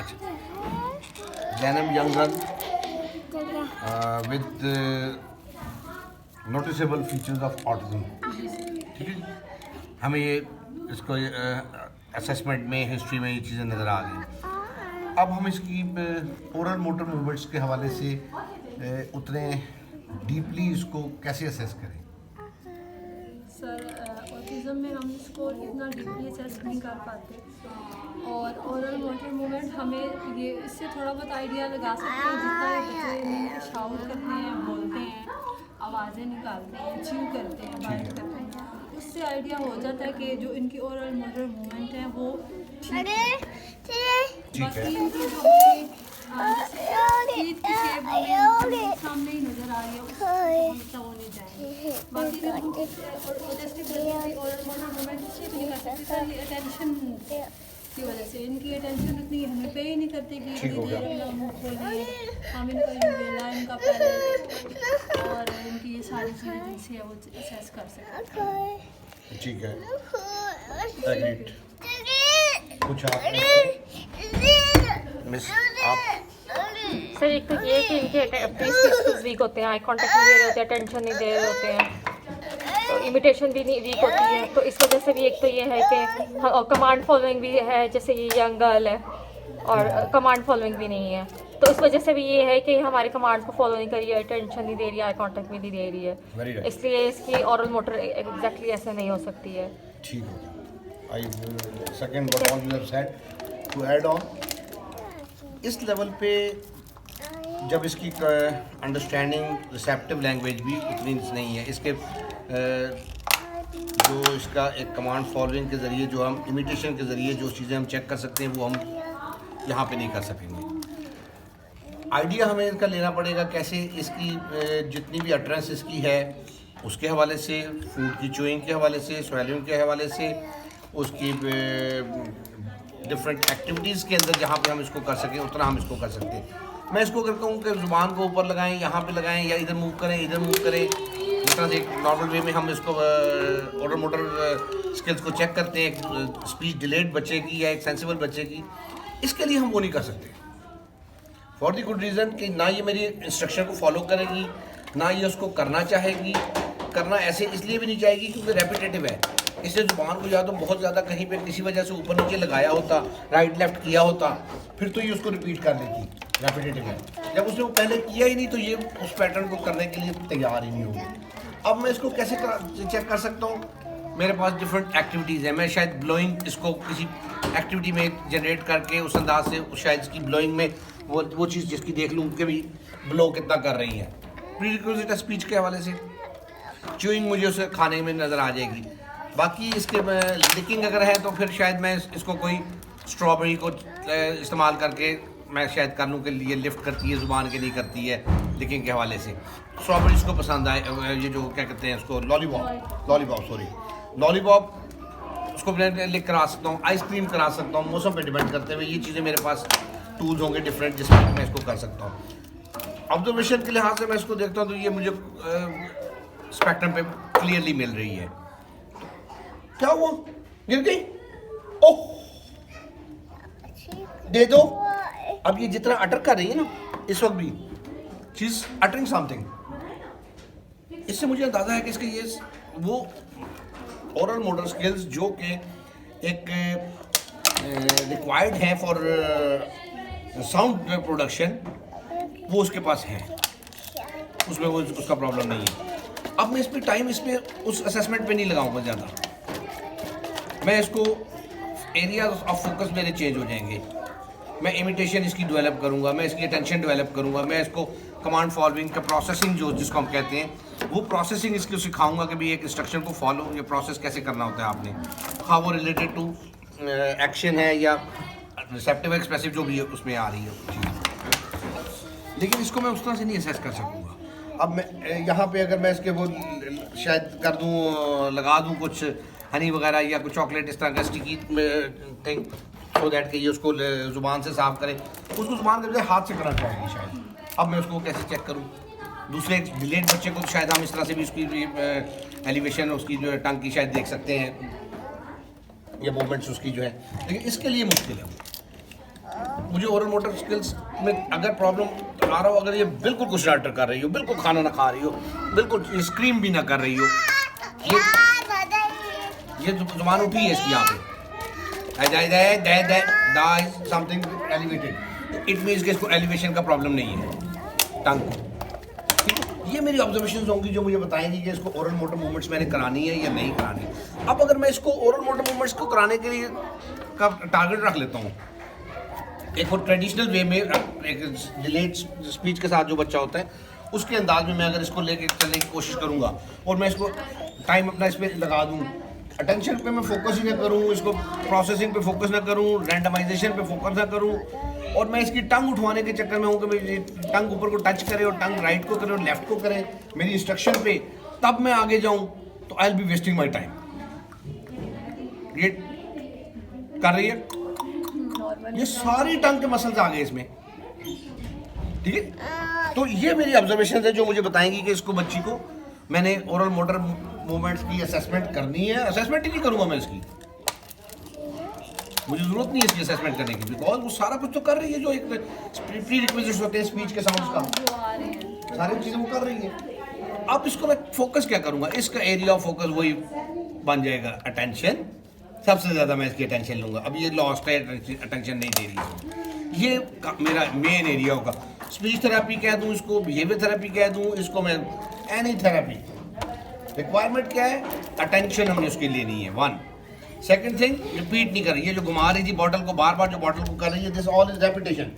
अच्छा, Zainab young girl with noticeable features of autism, ठीक है जी। हमें ये इसको असेसमेंट में, हिस्ट्री में ये चीज़ें नज़र आ गई। अब हम इसकी ओरल मोटर मूवमेंट्स के हवाले से उतने डीपली इसको कैसे असेस करें? सर, ऑटिज़म में हम इसको इतना डीपली असेस नहीं कर पाते, और ओरल मोटर मूवमेंट हमें ये इससे थोड़ा बहुत आइडिया लगा सकते हैं। जितना ये बच्चे शाउट करते हैं, बोलते हैं, आवाज़ें निकालते हैं, च्यू करते हैं, बाइट करते हैं, उससे आइडिया हो जाता है कि जो इनकी ओरल मोटर मूवमेंट है वो ठीक है। बाकी इनकी जो टीथ की शेप सामने ही नज़र आ रही है, उससे वो नहीं जाएंगे। बाकी जो ऑटिस्टिक बच्चे की ओरल मोटर मूवमेंट ठीक नहीं कर सकते सर, ये अटेंशन की वजह से। इनकी अटेंशन इतनी हमें पे ही नहीं करते कि मुँह खोलिए, हम इनका यूवेला, इनका पैलेट और इनकी ये सारी चीज़ें जिनसे है वो असेस कर सकते। ठीक है, एग्रीड। कुछ आप मिस आप सर, एक तो ये कि इनके स्किल्स वीक होते हैं, आई कांटेक्ट नहीं दे रहे होते हैं, अटेंशन नहीं दे रहे होते हैं, तो इमिटेशन भी नहीं वीक होती है। तो इस वजह से भी एक तो ये है कि कमांड फॉलोइंग भी है, जैसे ये यंग गर्ल है और कमांड फॉलोइंग भी नहीं है, तो इस वजह से भी ये है कि हमारे कमांड्स को फॉलो नहीं कर रही है, अटेंशन नहीं दे रही है, आई कांटेक्ट भी नहीं दे रही है, इसलिए इसकी ओरल मोटर एग्जैक्टली ऐसे नहीं हो सकती है। ठीक है, I second what all you have said to add on इस लेवल पे जब इसकी अंडरस्टैंडिंग रिसेप्टिव लैंग्वेज भी उतनी नहीं है, इसके जो इसका एक कमांड फॉलोइंग के ज़रिए, जो हम इमिटेशन के ज़रिए जो चीज़ें हम चेक कर सकते हैं वो हम यहाँ पे नहीं कर सकेंगे। आइडिया हमें इसका लेना पड़ेगा कैसे, इसकी जितनी भी अटरेंस इसकी है उसके हवाले से, फूड की चूइंग के हवाले से, स्वेलिंग के हवाले से, उसकी डिफरेंट एक्टिविटीज़ के अंदर जहाँ पे हम इसको कर सकें उतना हम इसको कर सकते हैं। मैं इसको अगर कहूँ कि ज़ुबान को ऊपर लगाएं, यहाँ पे लगाएं, या इधर मूव करें, इधर मूव करें, जिस तरह से एक नॉर्मल वे में हम इसको ओरल मोटर स्किल्स को चेक करते हैं, एक स्पीच डिलेड बच्चे की या एक सेंसिबल बच्चे की, इसके लिए हम वो नहीं कर सकते फॉर द गुड रीज़न कि ना ये मेरी इंस्ट्रक्शन को फॉलो करेगी, ना ये उसको करना चाहेगी। करना ऐसे इसलिए भी नहीं चाहेगी क्योंकि रेपिटेटिव है। इससे ज़ुबान को या तो बहुत ज़्यादा कहीं पे किसी वजह से ऊपर नीचे लगाया होता, राइट लेफ्ट किया होता, फिर तो ये उसको रिपीट कर लेती, रेपिटेटिव है। जब उसने वो पहले किया ही नहीं तो ये उस पैटर्न को करने के लिए तैयार ही नहीं होगी। अब मैं इसको कैसे चेक कर सकता हूँ? मेरे पास डिफरेंट एक्टिविटीज़ हैं। मैं शायद ब्लोइंग इसको किसी एक्टिविटी में जनरेट करके उस अंदाज से शायद इसकी ब्लोइंग में वो चीज़ जिसकी देख लूँ कि भी ब्लो कितना कर रही है। प्रीरिक्विजिट स्पीच के हवाले से च्यूइंग मुझे उसे खाने में नज़र आ जाएगी। बाकी इसके लिकिंग अगर है तो फिर शायद मैं इसको कोई स्ट्रॉबेरी को इस्तेमाल करके मैं शायद कर लूँ कि ये लिफ्ट करती है ज़ुबान के नहीं करती है लिकिंग के हवाले से। स्ट्रॉबेरी इसको पसंद आए, ये जो क्या कहते हैं उसको लॉलीपॉप उसको मैं लिक करा सकता हूँ, आइसक्रीम करा सकता हूँ, मौसम पे डिपेंड करते हुए ये चीज़ें मेरे पास टूल्स होंगे डिफरेंट जिसमें मैं इसको कर सकता हूँ। ऑब्जर्वेशन के लिहाज से मैं इसको देखता हूँ तो ये मुझे स्पेक्ट्रम पे क्लियरली मिल रही है। क्या हुआ? गिर गई? ओह, दे दो। अब ये जितना अटर कर रही है ना इस वक्त भी, शी इज अटरिंग समथिंग, इससे मुझे अंदाजा है कि इसके ये वो ओरल मोटर स्किल्स जो कि एक रिक्वायर्ड है फॉर साउंड प्रोडक्शन, वो उसके पास है, उसमें वो उसका प्रॉब्लम नहीं है। अब मैं इस पर टाइम उस असेसमेंट पे नहीं लगाऊंगा ज़्यादा। मैं इसको एरिया ऑफ फोकस मेरे चेंज हो जाएंगे। मैं इमिटेशन इसकी डेवलप करूंगा, मैं इसकी अटेंशन डेवलप करूंगा, मैं इसको कमांड फॉलोइंग का प्रोसेसिंग जो जिसको हम कहते हैं वो प्रोसेसिंग इसको सिखाऊंगा कि भी एक इंस्ट्रक्शन को फॉलो ये प्रोसेस कैसे करना होता है आपने, हाँ वो रिलेटेड टू एक्शन है या रिसेप्टिव एक्सप्रेसिव जो भी है उसमें आ रही है। लेकिन इसको मैं उस तरह से नहीं असेस कर सकूँगा। अब मैं यहाँ पे अगर मैं इसके वो शायद कर दूँ, लगा दूँ कुछ हनी वगैरह या कुछ चॉकलेट इस तरह का स्टिकी थिंग सो दैट कि ये उसको ज़ुबान से साफ़ करे, उसको ज़ुबान के बजाय हाथ से करना चाहेगी शायद। अब मैं उसको कैसे चेक करूँ? दूसरे डिलेड बच्चे को तो शायद हम इस तरह से भी उसकी एलिवेशन उसकी जो टंग की शायद देख सकते हैं या मूवमेंट्स उसकी जो है, लेकिन इसके लिए मुश्किल है। मुझे ओरल मोटर स्किल्स में अगर प्रॉब्लम आ रहा हो, अगर ये बिल्कुल कुछ स्टार्टर कर रही हो, बिल्कुल खाना ना खा रही हो, बिल्कुल स्क्रीम भी ना कर रही हो, ये जुबान उठी है इसकी यहाँ पे, समथिंग एलिवेटेड, इट मीन्स कि इसको एलिवेशन का प्रॉब्लम नहीं है टंग को। ठीक है, ये मेरी ऑब्जर्वेशंस होंगी जो मुझे बताएंगी कि इसको ओरल मोटर मूवमेंट्स मैंने करानी है या नहीं करानी। अब अगर मैं इसको ओरल मोटर मूवमेंट्स को कराने के लिए का टारगेट रख लेता हूँ, एक वो ट्रेडिशनल वे में, एक डिलेड स्पीच के साथ जो बच्चा होता है उसके अंदाज में मैं अगर इसको लेके चलने की कोशिश करूँगा और मैं इसको टाइम अपना इस पर लगा दूँ, अटेंशन पे मैं फोकस ही ना करूँ, इसको प्रोसेसिंग पे फोकस ना करूँ, रैंडमाइजेशन पे फोकस ना करूँ, और मैं इसकी टंग उठवाने के चक्कर में हूँ कि मेरी टंग ऊपर को टच करे और टंग राइट को करे और लेफ्ट को करे मेरी इंस्ट्रक्शन पे, तब मैं आगे जाऊँ तो I will be wasting my time. ये कर रही है, ये सारी टंग के मसल्स आ गए इसमें। ठीक है, तो ये मेरी ऑब्जर्वेशन है जो मुझे बताएंगी कि इसको बच्ची को मैंने ओरल मोटर मूवमेंट्स की असेसमेंट करनी है। असेसमेंट ही नहीं करूंगा मैं इसकी, मुझे जरूरत नहीं है इसकी असेसमेंट करने की, बिकॉज वो सारा कुछ तो कर रही है जो एक प्री रिक्विजिट्स होते हैं स्पीच के साउंड्स का, सारी चीजें वो कर रही है। अब इसको मैं फोकस क्या करूंगा, इसका एरिया ऑफ फोकस वही बन जाएगा अटेंशन, सबसे ज्यादा मैं इसकी अटेंशन लूंगा। अब ये लॉस्ट है, अटेंशन नहीं दे रही है, ये मेरा मेन एरिया होगा। स्पीच थेरेपी कह दूं इसको, बिहेवियर थेरेपी कह दूं इसको, मैं एनी थेरेपी, रिक्वायरमेंट क्या है, अटेंशन हमने उसके लेनी है। वन, सेकंड थिंग, रिपीट नहीं कर रही है, जो घुमा रही थी बॉटल को बार बार, जो बॉटल को कर रही है, दिस ऑल इज रेपिटेशन।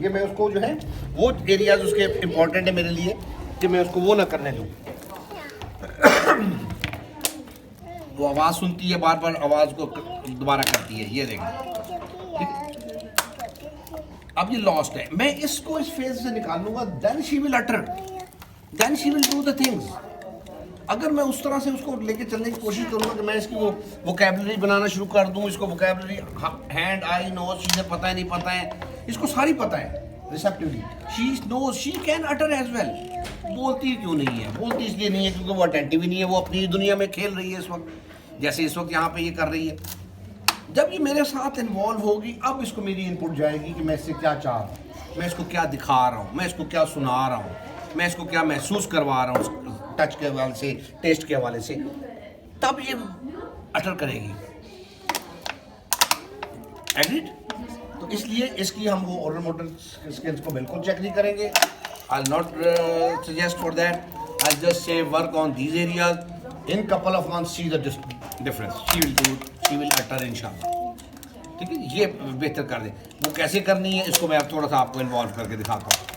ये मैं उसको जो है वो एरियाज उसके इंपॉर्टेंट है मेरे लिए कि मैं उसको वो ना करने दूं। वो आवाज सुनती है, बार बार आवाज को दोबारा करती है, ये देखो। अब ये लॉस्ट है, मैं इसको इस फेज से निकाल लूंगा, then she will utter, then she will do the things. अगर मैं उस तरह से उसको लेके चलने की कोशिश करूंगा कि मैं इसकी वो वोकैबुलरी बनाना शुरू कर दूं, इसको वोकैबुलरी हैंड आई नोज, चीजें पता है नहीं पता है, इसको सारी पता है receptively, she knows she can utter as well. बोलती क्यों नहीं है, बोलती इसलिए नहीं है क्योंकि वो अटेंटिव ही नहीं है, वो अपनी दुनिया में खेल रही है इस वक्त, जैसे इस वक्त यहाँ पे ये कर रही है। जब ये मेरे साथ इन्वॉल्व होगी, अब इसको मेरी इनपुट जाएगी कि मैं इससे क्या चाह रहा हूँ, मैं इसको क्या दिखा रहा हूँ, मैं इसको क्या सुना रहा हूँ, मैं इसको क्या महसूस करवा रहा हूँ टच के हवाले से, टेस्ट के हवाले से, तब ये अटर करेगी। एग्रीड? तो इसलिए इसकी हम वो ओरल मोटर स्किल्स को बिल्कुल चेक नहीं करेंगे। I will not suggest for that, I just say work on these areas, in couple of months see the difference, she will do, she will utter इंशाल्लाह। ठीक है, ये बेहतर कर दे। वो कैसे करनी है इसको मैं अब थोड़ा सा आपको इन्वॉल्व करके दिखाता हूँ।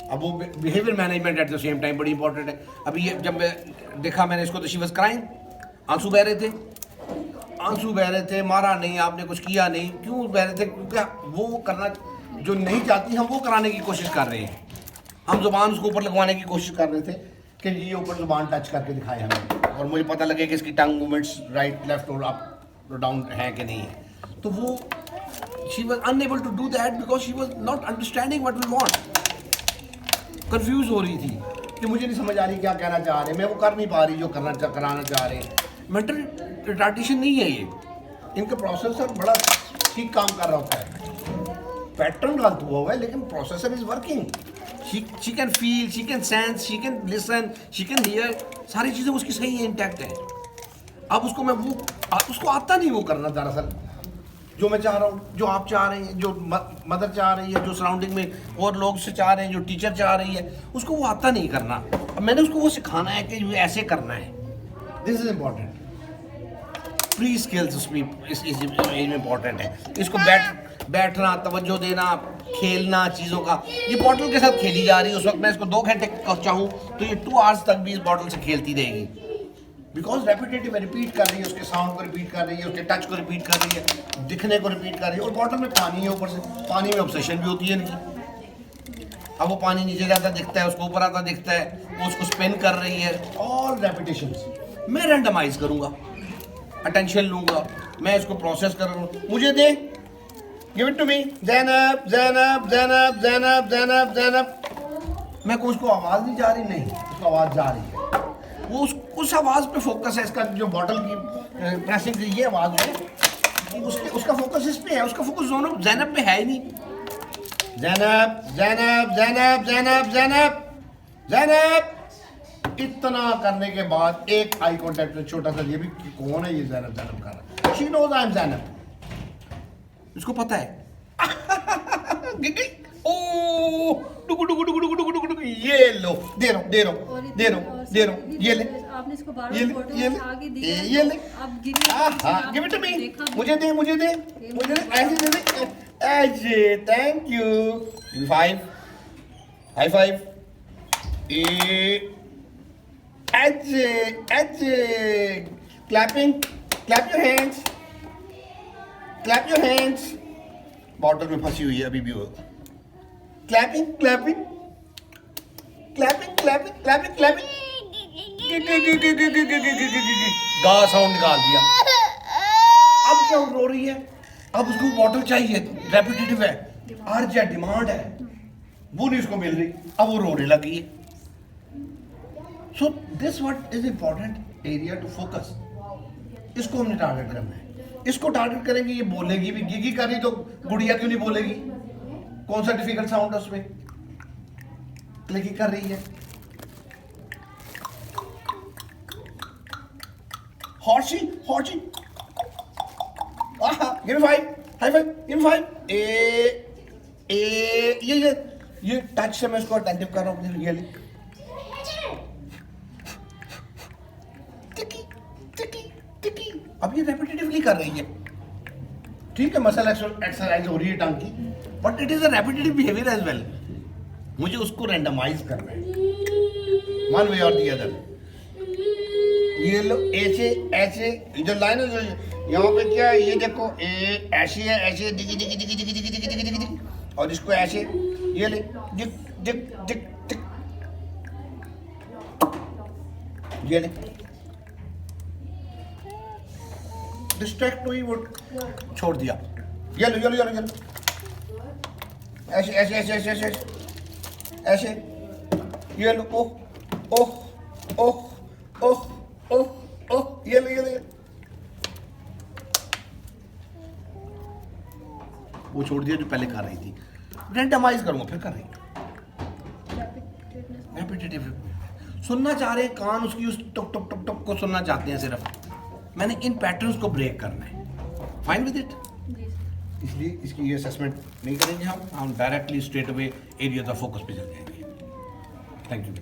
अब वो behaviour management at the same time बड़ी इंपॉर्टेंट है। अभी ये जब मैं देखा मैंने इसको, तो शी वाज क्राइंग, आंसू बह रहे थे, आंसू बह रहे थे, मारा नहीं आपने, कुछ किया नहीं, क्यों बह रहे थे, क्योंकि वो करना जो नहीं चाहती हम वो कराने की कोशिश कर रहे हैं। हम जुबान उसको ऊपर लगवाने की कोशिश कर रहे थे कि ये ऊपर जुबान टच करके दिखाए हमें, और मुझे पता लगे कि इसकी टंग मूवमेंट्स राइट लेफ्ट और अप डाउन है कि नहीं है। तो वो she was unable to do that because she was not understanding what we want. Confuse हो रही थी कि मुझे नहीं समझ आ रही क्या कहना चाह रहे हैं, मैं वो कर नहीं पा रही जो कराना चाह रहे हैं। मेंटल रिटार्डेशन नहीं है ये, इनका प्रोसेसर बड़ा ठीक काम कर रहा होता है, पैटर्न गलत हुआ है लेकिन processor is working. She can feel, she can sense, she can listen, she can hear, सारी चीज़ें उसकी सही है, इंटैक्ट है। अब उसको मैं वो उसको आता नहीं वो करना, दरअसल जो मैं चाह रहा हूँ, जो आप चाह रहे हैं, जो मदर चाह रही है, जो सराउंडिंग में और लोग से चाह रहे हैं, जो टीचर चाह रही है, उसको वो आता नहीं करना। अब मैंने उसको वो सिखाना है कि ये ऐसे करना है। This is important, pre skills उसमें इस एज में इम्पॉर्टेंट है। इसको बैठना, तवज्जो देना, खेलना चीज़ों का, ये बॉटल के साथ खेली जा रही है। उस वक्त मैं इसको 2 घंटे चाहूँ तो ये 2 आवर्स तक भी इस बॉटल से खेलती रहेगी, बिकॉज रेपिटेटिव रिपीट कर रही है, उसके साउंड को रिपीट कर रही है, उसके टच को रिपीट कर रही है, दिखने को रिपीट कर रही है। और बॉटल में पानी है, ऊपर से पानी में ऑब्सेशन भी होती है इनकी। अब वो पानी नीचे जाता दिखता है, उसको ऊपर आता दिखता है, वो उसको स्पिन कर रही है। ऑल रेपिटेशंस मैं रैंडमाइज करूँगा, अटेंशन लूँगा, मैं इसको प्रोसेस करूँगा। मुझे दे, give it to me, Zainab Zainab Zainab Zainab Zainab Zainab. मैं को उसको आवाज़ नहीं जा रही, नहीं उसको आवाज़ जा रही है, वो उस आवाज़ पे फोकस है। इसका जो बॉटल की प्रेसिंग की ये आवाज़ है, उसका फोकस इस पे है, उसका फोकस ज़ैनब पे है ही नहीं। ज़ैनब ज़ैनब ज़ैनब ज़ैनब ज़ैनब ज़ैनब। इतना करने के बाद एक आई कांटेक्ट छोटा सा, ये भी कौन है ये ज़ैनब ज़ैनब कर रहा है। She knows I am Zainab, इसको पता है। ओ डुगु डुगु डुगु डुगु डुगु डुगु, ये लो, दे रहा हूँ दे रहा हूँ दे रहा हूँ दे रहा हूँ, ये ले, आपने इसको ये बार-बार ले, फोटो ये ले, उठा के दिया, ये ले। अब गिरी हाँ, गिव इट टू मी, मुझे दे मुझे दे मुझे दे, ऐसे दे दे, ऐसे, थैंक यू। 5 हाई फाइव, ऐसे ऐसे, clapping, clap your hands, clap your hands. Bottle में फंसी हुई है अभी भी वो। Clapping clapping clapping clapping clapping clapping, गा साउंड निकाल दिया। अब क्या रो रही है, अब उसको बॉटल चाहिए, रेपिटेटिव है, अर्ज है, डिमांड है, वो नहीं उसको मिल रही, अब वो रोने लगी है। So this what is important area to focus. इसको हमने टारगेट करना है, इसको टारगेट करेंगे, ये बोलेगी भी, गिगी कर रही तो गुड़िया क्यों नहीं बोलेगी? कौन सा डिफिकल्ट साउंड है उसमें? क्लिकी कर रही है, horsey horsey, give me 5 high five, give me 5। ये टच से मैं इसको अटेंटिव कर रहा हूँ, ये टिकी टिकी टिकी। अब ये रेपिटेटिवली कर रही है, ठीक है, मसल एक्सरसाइज हो रही है टंग की, but it is a repetitive behaviour as well. मुझे उसको रैंडमाइज करना है, वन वे और दी अदर। ये लो, ऐसे ऐसे, इधर लाइन है यहाँ पे, क्या है ये देखो, ऐसी है, ऐसे दिखी दिखी दिखी दिखी दिखी दिखी दिखी दिखी, और इसको ऐसे, ये ले, दिख दिख दिख दिख, ये ले, डिस्ट्रैक्ट हुई, वो छोड़ दिया, ये लो ये लो ये लो ये लो, ऐसे ऐसे ऐसे ऐसे ऐसे ऐसे, ये लो, ओह ओह ओह ओह ओह ओह, ये लो ये लो, वो छोड़ दिया जो पहले कर रही थी। रैंडमाइज करूंगा फिर कर रही है, रेपिटेटिव सुनना चाह रहे हैं, कान उसकी उस टक टक टक टक को सुनना चाहते हैं सिर्फ। मैंने इन पैटर्न्स को ब्रेक करना है, फाइन विद इट। इसलिए इसकी ये असेसमेंट नहीं करेंगे हम directly straight away area of focus पे चल जाएंगे। Thank you.